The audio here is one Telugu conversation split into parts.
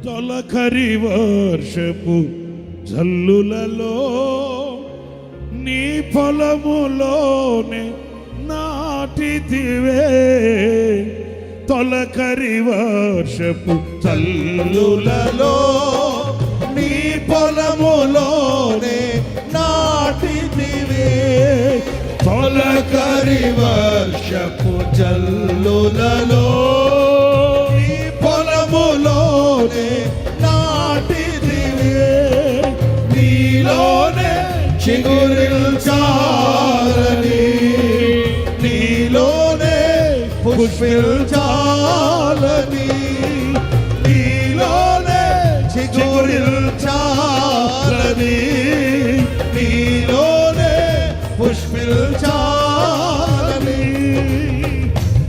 తొలకరి వర్షపు జల్లులలో నీ పొలములోనే నాటితివే. తొలకరి వర్షపు జల్లులలో నీ పొలములోనే నాటితివే. తొలకరి వర్షపు జల్లులలో నీ పొలములోనే నాటితివే. నీలోనే చిగురించాలని, నీలోనే పుష్పించాలని, నీలోనే చిగురించాలని, నీలోనే పుష్పించాలని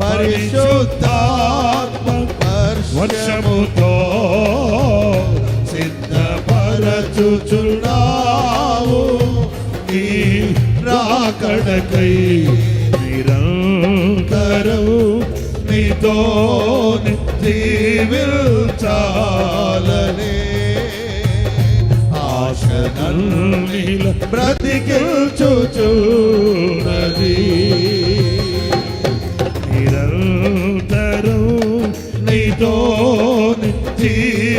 పరిశుద్ధాత్మ వర్షముతో సిద్ధపరచుచున్నావు. నీ రాకడకై నిరంతరం నీతో జీవించాలనే ఆశనల్నిల బ్రతికించుచున్నది. నిరంతరం నీతో జీవించాలనే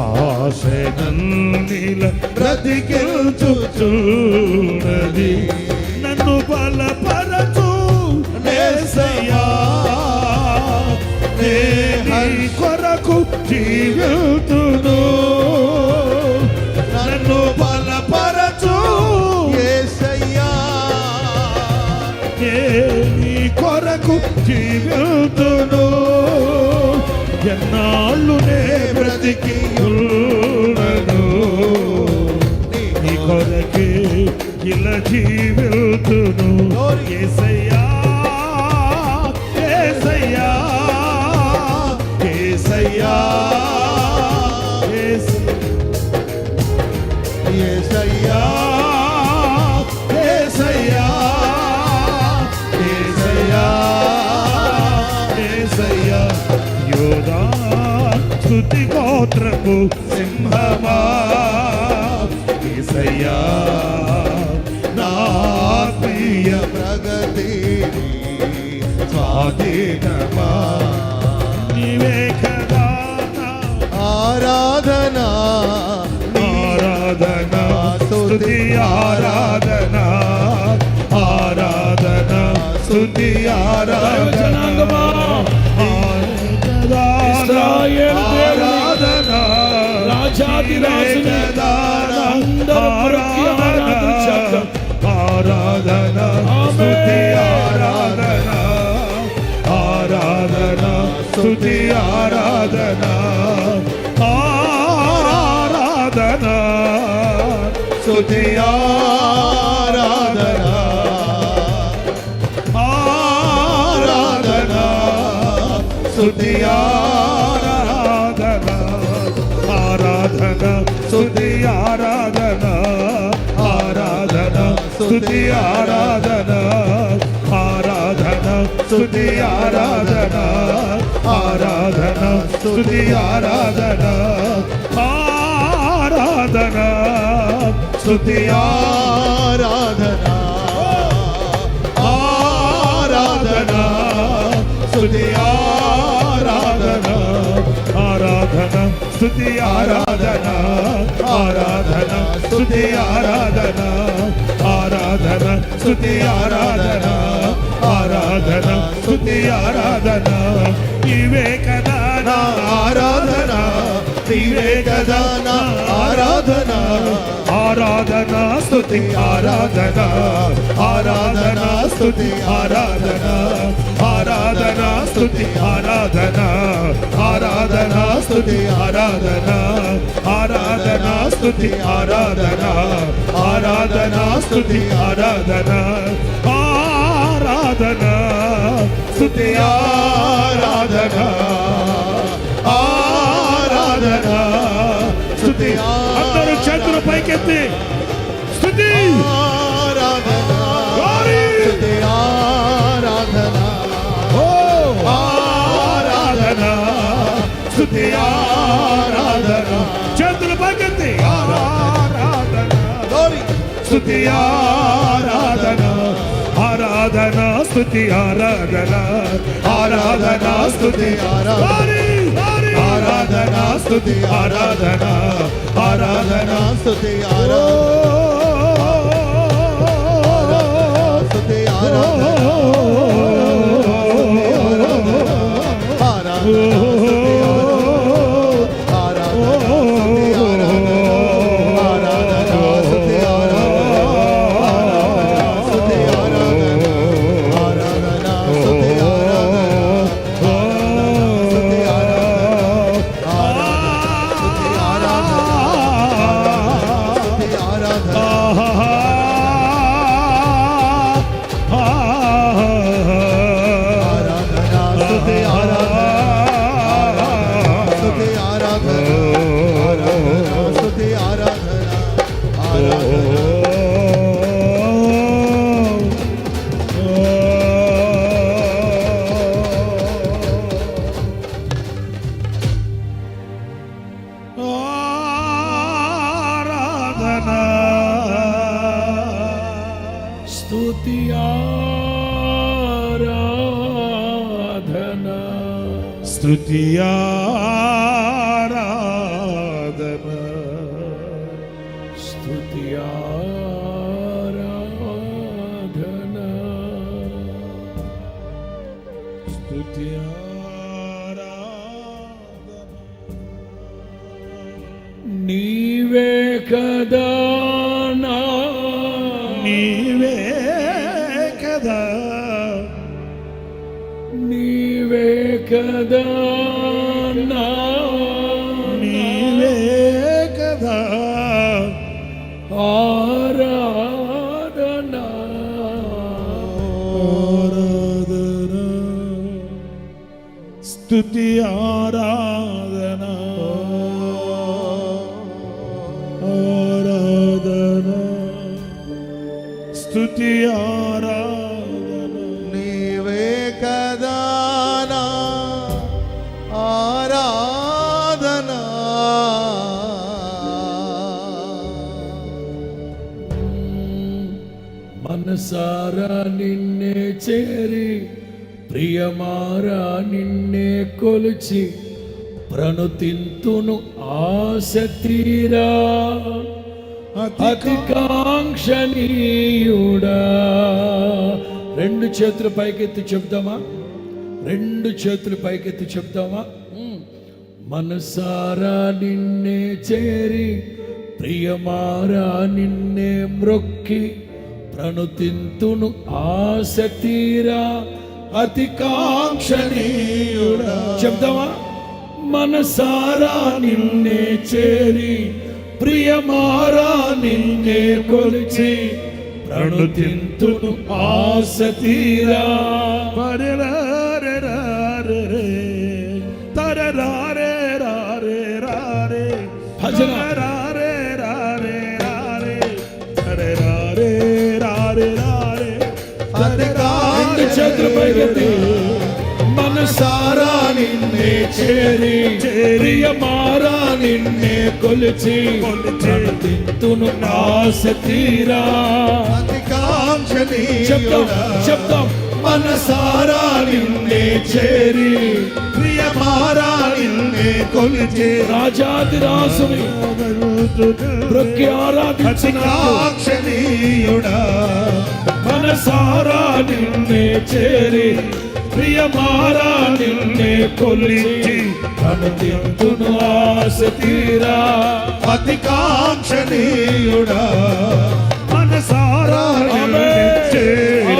ఆశనల్నిల బ్రతికించుచున్నది. నన్ను బలపరచు యేసయ్యా, నీ కొరకు జీవితును. నన్ను బలపరచు యేసయ్యా, నీ కొరకు జీవితును. ఎన్నాళ్ళు నే బ్రతికి ఉన్నను, నీ కొరకే ఇలా జీవితును. యేసయ్యా, యేసయ్యా, యేసయ్యా, యేసయ్యా, యేసయ్యా, యేసయ్యా, యేసయ్యా. యోధా స్తుతి గోత్రపు సింహమా, యేసయ్యా నా ప్రియ ప్రగతి స్వాధీనమా. నీవే కదా ఆరాధన, ఆరాధన, స్తుతి ఆరాధన, ఆరాధన, స్తుతి ఆరాధన, ఆరాధన, రాజాదిరాజుని ఆరాధన, స్తుతి ఆరాధన, ఆరాధన, స్తుతి ఆరాధన, ఆరాధన, స్తుతి ఆరాధన, ఆరాధన, స్తుతి ఆరాధన, ఆరాధన, స్తుతి ఆరాధన, ఆరాధన, స్తుతి ఆరాధన, ఆరాధన, స్తుతి ఆరాధన, ఆరాధన, స్తుతి ఆరాధన, ఆరాధన, స్తుతి ఆరాధన, ఆరాధన, స్తుతి ఆరాధన, ఆరాధన, స్తుతి ఆరాధన, ఆరాధన, స్తుతి ఆరాధన, ఆరాధన, స్తుతి ఆరాధన, ఆరాధన, స్తుతి ఆరాధన. ఇవే కదా నా ఆరాధన, ఇవే కదా నా ఆరాధన, ఆరాధన, స్తుతి ఆరాధన, ఆరాధన, స్తుతి ఆరాధన, ఆరాధన, స్తుతి ఆరాధన, ఆరాధన, స్తుతి ఆరాధన, ఆరాధన, స్తుతి ఆరాధన, ఆరాధన, స్తుతి ఆరాధన, ఆరాధన, స్తుతి ఆరాధన, ఆరాధన, స్తుతి. అందరూ చేతులు పైకెత్తి స్తుతి ఆరాధన, స్తుతి ఆరాధన, ఓ ఆరాధన. స్తుతి ఆరాధన చేతులు పైకెత్తి ఆరాధన Glory. స్తుతి ఆరాధన ఆరాధన స్తుతి ఆరాధన ఆరాధన స్తుతి ఆరాధన ఆరాధన స్తుతి ఆరాధన ఆరాధన స్తుతి ఆరాధన స్తుతి స్తుతి ఆరాధన స్తుతి ఆరాధన స్తుతి ఆరాధన స్తుతి ఆరాధన నీవే కదా నా నీవే కదా నీవే కదా నా నీవే కదా ఆరాధన ఆరాధన స్తుతి ఆరాధన ఆరాధన స్తుతి ఆరాధన నీవే కదా నా ఆరాధన మనసారా నిన్నే చేరి ప్రియమారా నిన్నే కొలిచి ప్రణుతింతును ఆశ తీరా అతికాంక్షణీయుడా. రెండు చేతులు పైకెత్తి చెప్దామా? రెండు చేతులు పైకెత్తి చెప్దామా? మనసారా నిన్నే చేరి ప్రియమారా నిన్నే మ్రొక్కి ప్రణుతింతును ఆశ తీరా అతికాంక్షణీయుడా. చెప్దామా? మనసారా నిన్నే చేరి ప్రియమారా నిన్నే కొలిచి ప్రణుతింతును ఆశ తీరా భజన రెండు చేతులు పైకెత్తి మనసారా నిన్నే చేరి ప్రియమారా నిన్నే కొలిచి ప్రణుతింతును ఆశ తీరా శబ్దం మనసారా నిన్నే చేరి ప్రియమారా నిన్నే కొలిచి రాజాదిరాసుని బ్రొక్కి ఆరాధించినాక్షణీయుడా. మనసారా నిన్నే చేరి ప్రియమారా నిన్నే కొలిచి ప్రణుతింతును ఆశ తీరా అతికాంక్షణీయుడా. మనసారా నిన్నే చేరి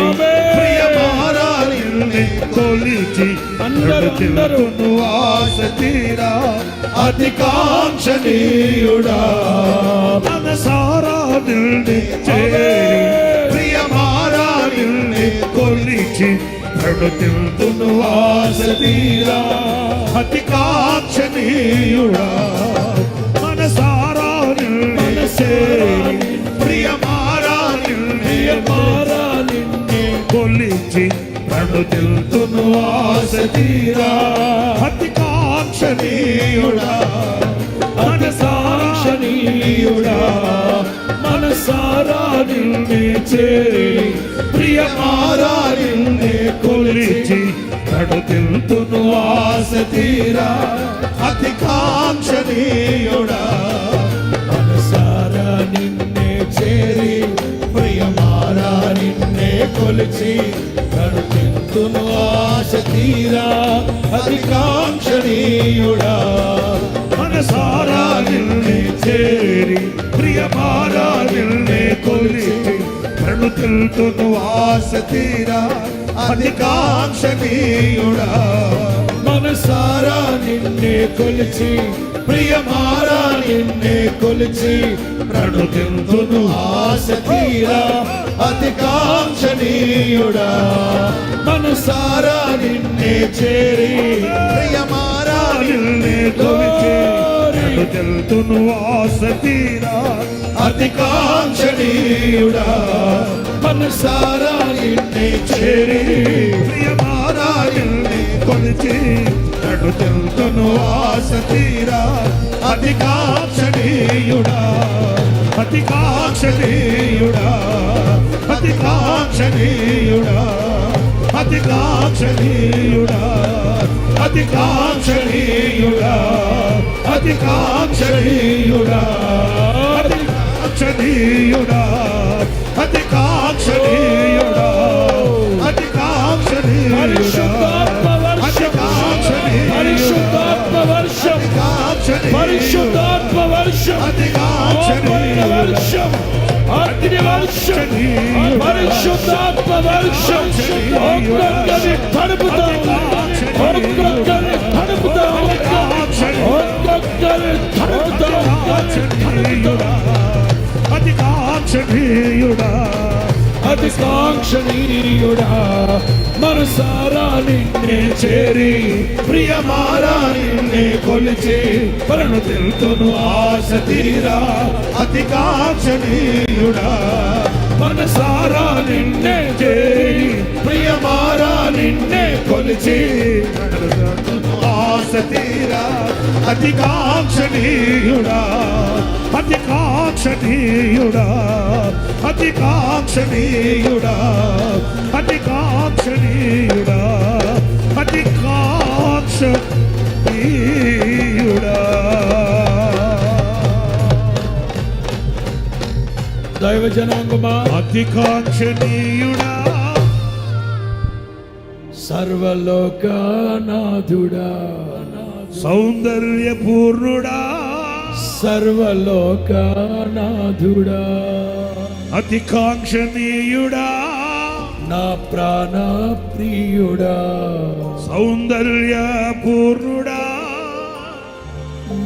ప్రియమారా నిన్నే కొలిచి ప్రణుతింతును ఆశ తీరా అతికాంక్షణీయుడా. మనసారా నిన్నే చేరి ప్రియమారా నిన్నే కొలిచి ప్రణుతింతును ఆశ తీరా అతికాంక్షణీయుడా. మనసారా నిన్నే చేరి ప్రియమారా నిన్నే కొలిచి ప్రణుతింతును ఆశ తీరా అతికాంక్ష కాంక్షణీయుడా మనసాక్షణీయుడా మనసారా నిన్నే చేరి ప్రియమారా నిన్నే కొలిచి కడుతిల్తును ఆశ తీరా అతి కాంక్షణీయుడా మనసారా నిన్నే చేరి ప్రియమారా నిన్నే కొలిచి కడుతిల్తును ఆశ తీరా అతి కాంక్షణీయుడా మనసారా నిన్నే చేరి ప్రియమారా నిన్నే కొలిచి కడుతిల్తును ఆశ తీరా అతి కాంక్షణీయుడా మనసారా నిన్నే కొలిచి ప్రియమారా నిన్నే కొలిచి కడుతిల్తును ఆశ తీరా అతి కాంక్షణీయుడా మనసారా నిన్నే చేరి ప్రియమారా నిన్నే కొలిచి కడుతిల్తును ఆశ తీరా అతి కాంక్షణీయుడా మనసారా నిన్నే చేరి ప్రియమారా నిన్నే కొలిచి కడుతిల్తును ఆశ తీరా అతి కాంక్షణీయుడా అతి కాంక్షణీయుడా అతి కాంక్షణీయుడా అతి కాంక్షణీయుడా అతి కాంక్షణీయుడా అతి కాంక్షణీయుడా అతి కాంక్షణీయుడా అతి కాంక్షణీయుడా అతి కాంక్షణీయుడా పరిశుద్ధాత్మ వర్షం పరిశుద్ధాత్మ వర్షం అతి వర్షం అగ్ని వర్షం పరిశుద్ధాత్మ వర్షం ఒక్కొక్కరి తడుపుతాం ఒక్కొక్కరి తడుపుతాం ఒక్కొక్కరి తడుపుతాం అతి కాంక్షణీయుడా అతి కాంక్షణీయుడా మనసారా నిన్నే చేరి ప్రియమారా నిన్నే కొలిచి ప్రణుతిల్తును ఆశ తీరా అతి కాంక్షణీయుడా మనసారా నిన్నే చేరి ప్రియమారా నిన్నే కొలిచి ఆశ తీరా అతి కాంక్షణీయుడా అతి కాంక్షణీయుడా అతి కాంక్షణీయుడా అతి కాంక్షణీయుడా అతి కాంక్షణీయుడా దైవ జనాంగమా అతి కాంక్షణీయుడా సర్వలోకనాథుడా సౌందర్యపూర్ణుడా సర్వలోకనాథుడా అతి కాంక్షణీయుడా నా ప్రాణ ప్రియుడా సౌందర్యపూర్ణుడా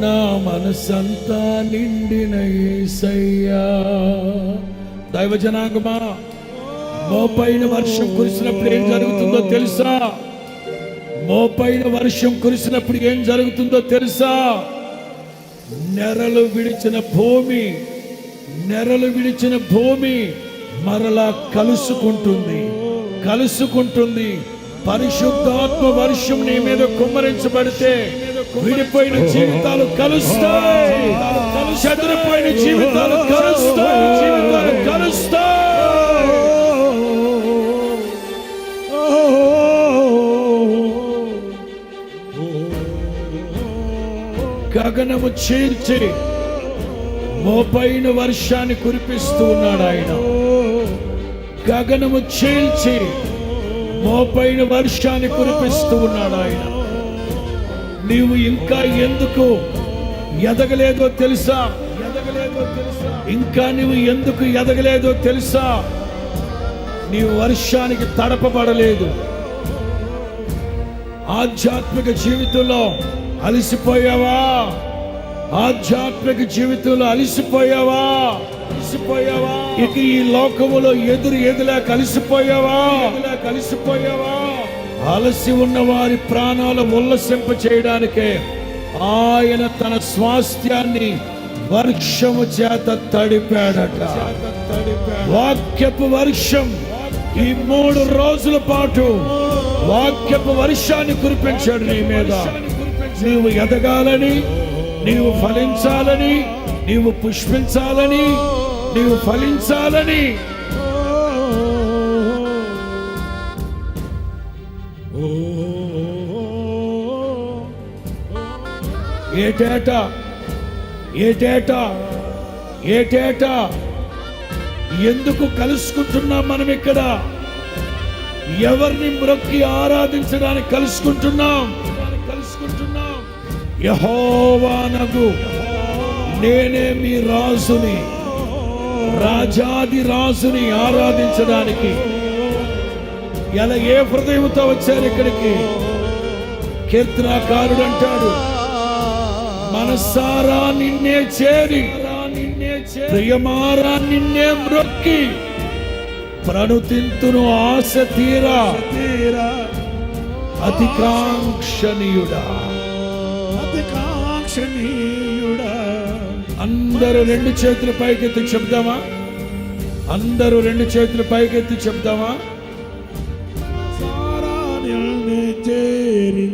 నా మనసంతా నిండిన యేసయ్యా దైవ జనాంగమా మోపైన వర్షం కురిసినప్పుడు ఏం జరుగుతుందో తెలుసా మోపైన వర్షం కురిసినప్పుడు ఏం జరుగుతుందో తెలుసా నెరలు విడిచిన భూమి మరలా కలుసుకుంటుంది పరిశుద్ధాత్మ వర్షం నీ మీద కుమ్మరించబడితే విడిపోయిన జీవితాలు కలుస్తాయి చెదిరిపోయిన జీవితాలు కలుస్తాయి గగనము చీల్చి మోపైన వర్షాన్ని కురిపిస్తూ ఉన్నాడు ఆయన గగనము చీల్చి మోపైన వర్షాన్ని కురిపిస్తూ ఉన్నాడు ఆయన నీవు ఇంకా ఎందుకు ఎదగలేదో తెలుసా ఇంకా నీవు ఎందుకు ఎదగలేదో తెలుసా నీవు వర్షానికి తడపబడలేదు ఆధ్యాత్మిక జీవితంలో అలసిపోయావా ఆధ్యాత్మిక జీవితంలో అలసిపోయావా ఇక ఈ లోకములో ఎదురులా కలిసిపోయావా అలసి ఉన్న వారి ప్రాణాలు ఉల్లసింప చేయడానికే ఆయన తన స్వాస్థ్యాన్ని వర్షము చేత తడిపాడట వాక్యపు వర్షం ఈ 3 రోజుల పాటు వాక్యపు వర్షాన్ని కురిపించాడు నీ మీద నీవు ఎదగాలని, నీవు ఫలించాలని, నీవు పుష్పించాలని, నీవు ఫలించాలని. ఏటేటా ఏటేటా ఏటేటా ఎందుకు కలుసుకుంటున్నాం మనం ఇక్కడ? ఎవరిని మ్రొక్కి ఆరాధించడానికి కలుసుకుంటున్నాం? యెహోవానగు నేనే మీ రాజుని, రాజాది రాజుని ఆరాధించడానికి. ఎలా ఏ హృదయంతో వచ్చారు ఇక్కడికి? కీర్తనాకారుడు అంటాడు, మనసారా నిన్నే చేరి, ప్రియమారా నిన్నే మ్రొక్కి, ప్రణుతింతును ఆశ తీరా, అతికాంక్షణీయుడా. అందరూ రెండు చేతులు పైకెత్తి చెప్దామా? అందరూ రెండు చేతులు పైకెత్తి చెప్దామా? చేరి,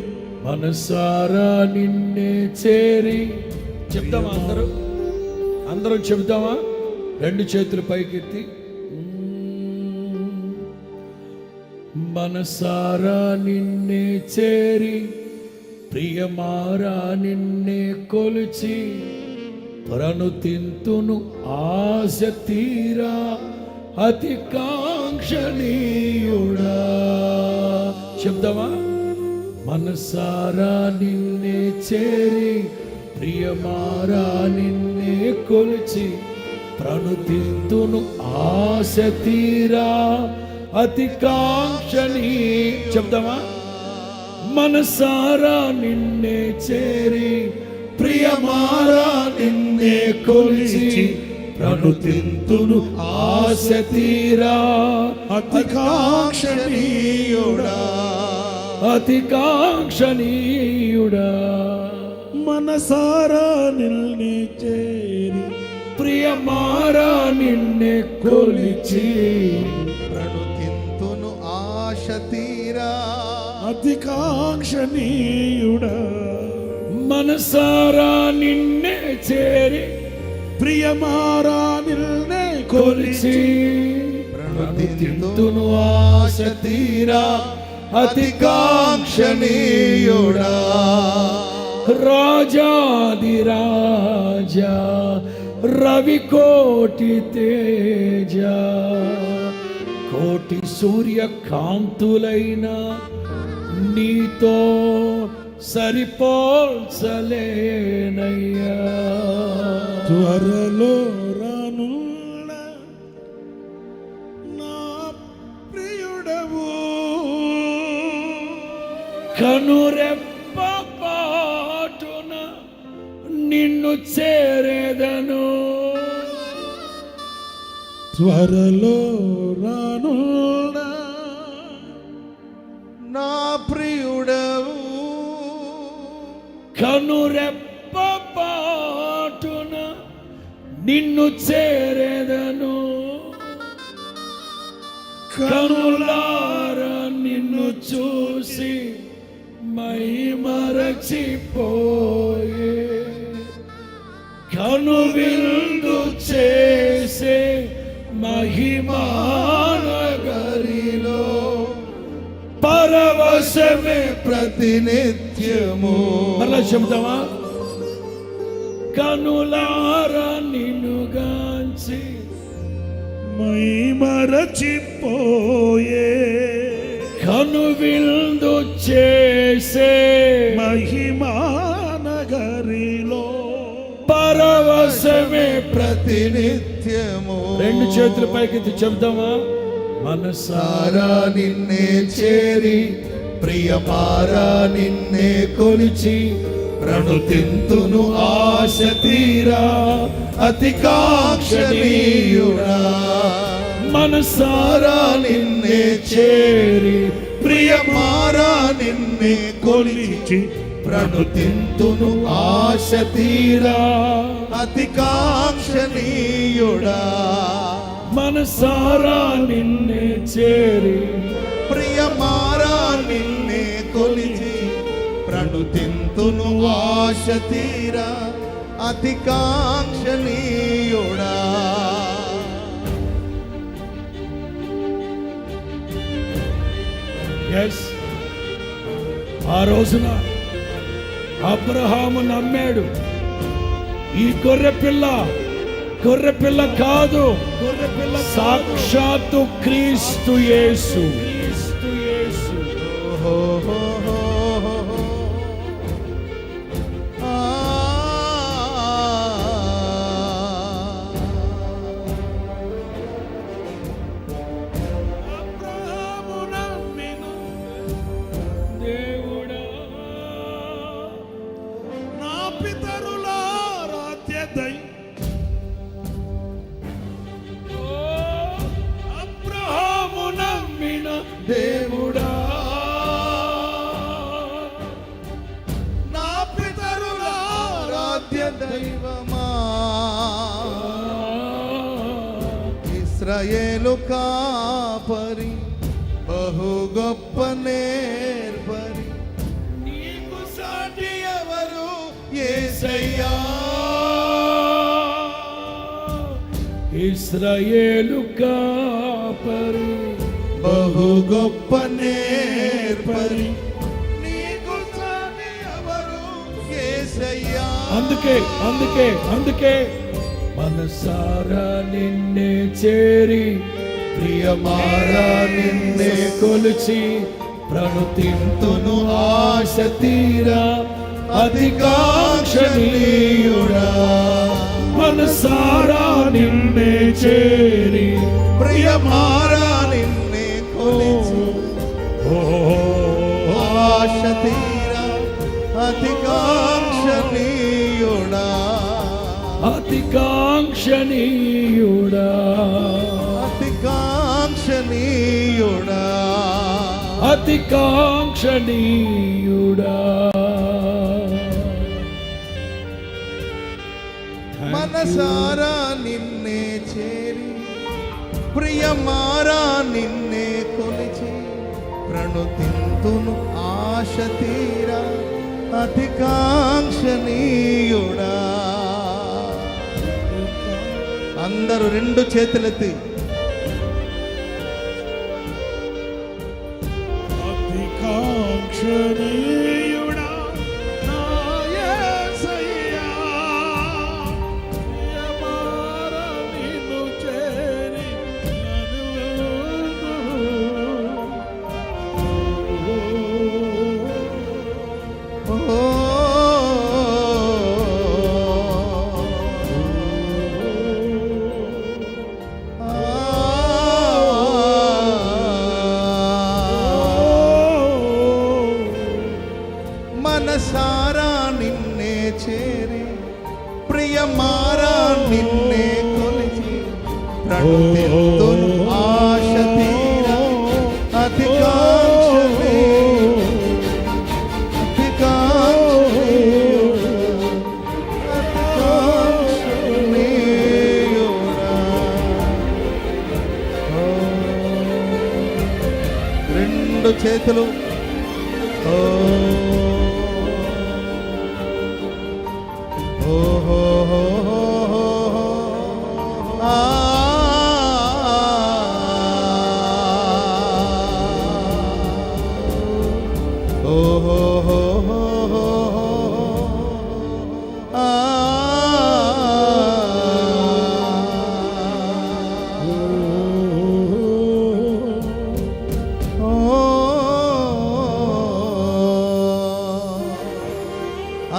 మనసారా నిన్నే చేరి. చెప్దామా? అందరూ చెప్దామా? రెండు చేతులు పైకెత్తి. మనసారా నిన్నే చేరి, ప్రియమారా నిన్నే కొలిచి, ప్రణుతింతును ఆశ తీరా, అతికాంక్షణీయుడా. చెప్దామా? మనసారా నిన్నే చేరి, ప్రియమారా నిన్నే కొలిచి, ప్రణుతింతును ఆశ తీరా, అతికాంక్షణీ. చెప్దామా? మనసారా నిన్నే చేరి, ప్రియమారా నిన్నే కొలిచి, ప్రణుతింతును ఆశ తీరా, అతికాంక్షణీయుడా. అతికాంక్షణీయుడా. మనసారా నిన్నే చేరి, ప్రియమారా నిన్నే కొలిచి, ప్రణుతింతును ఆశ తీరా, అతికాంక్షణీయుడా. మనసారా నిన్నే చేరి, ప్రియమారా నిన్నే కొలిచి, ప్రణుతింతును ఆశ తీరా, అతికాంక్షణీయుడా. రాజాది రాజా, రవికోటి తేజ, కోటి సూర్య కాంతులైన నీతో సరిపోల్చలేనయ్యా. త్వరలో రానున్న నా ప్రియుడవు, కనురెప్ప పాటున నిన్ను చేరేదను. త్వరలో రానున్న నా ప్రియుడవు, కనురెప్ప పాటున నిన్ను చేరేదను. కనులార నిన్ను చూసి మై మరచిపోయే, కను విందు చేసే మహిమానగరిలో పరవశమే ప్రతినిత్యము. మళ్ళా చెబుతామా? కనులారా నిన్నుగాంచి మై మరచిపోయే, కను విందు చేసే మహిమానగరిలో పరవశమే ప్రతినిత్యము. రెండు చేతుల పైకి చెప్దామా? మనసారా నిన్నే చేరి, ప్రియమారా నిన్నే కొలిచి, ప్రణుతింతును ఆశ తీరా, అతికాంక్షణీయుడా. మనసారా నిన్నే చేరి, ప్రియమారా నిన్నే కొలిచి, ప్రణుతింతును ఆశ తీరా, అతికాంక్షణీయుడా. మనసారా నిన్నే చేరి, ప్రియమారా నిన్నే కొలిచి, ప్రణుతింతును ఆశ తీరా అతికాంక్షణీయుడా. ఎస్, ఆ రోజున అబ్రహాము నమ్మాడు. ఈ గొర్రెపిల్ల కాదు, సాక్షాత్తు క్రీస్తు యేసు. అబ్రహాము నమ్మిన దేవుడా, నా పితరుల రాధ్యదై అబ్రహాము నమ్మిన దేవుడా, నా పితరుల ఆరాధ్య దైవమా, ఇశ్రాయేలు కాపరి బహు గొప్ప నేర్పరి, నీకు సాటి ఎవరు యేసయ్యా. ఇశ్రాయేలు కాపరి బహు గొప్ప నేర్పరి, నీకు సాటి ఎవరు యేసయ్యా. అందుకే మనసారా నిన్నే చేరి, ప్రియమారా నిన్నే కొలిచి, ప్రణుతింతును ఆశ తీరా అతికాంక్షణీయుడా. మనసారా నిన్నే చేరి, ప్రియమారా నిన్నే కొలిచి, ఆశ తీరా అతికాంక్షణీయుడా. అతికాంక్షణీయుడా, అతికాంక్షణీయుడా. అతికాంక్షణీయుడా. మనసారా నిన్నే చేరి, ప్రియమారా నిన్నే కొలిచి, ప్రణుతింతును ఆశ తీరా అతికాంక్షణీయుడా. అందరూ రెండు చేతులెత్తి అతికాంక్షణీయుడా నా యేసయ్యా, ప్రియమారా నిన్ను చేరి మనసారా నిన్నే చేరి, ప్రియమారా నిన్నే కొలిచి, ప్రణుతింతును ఆశ తీరా అతికాంక్షణీయుడా. రెండు చేతులు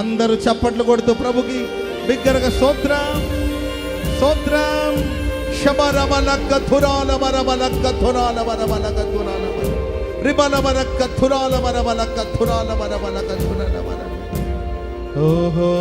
అందరూ చప్పట్లు కొడుతూ ప్రభుకి బిగ్గరగా స్తోత్రం స్తోత్రం. శబరమలక్క థురాల మరమలక్క థురాల మరమలక్క థురాల రిబల మరక్క థురాల మరమలక్క థురాల మరమలక్క థురాల మర. ఓహో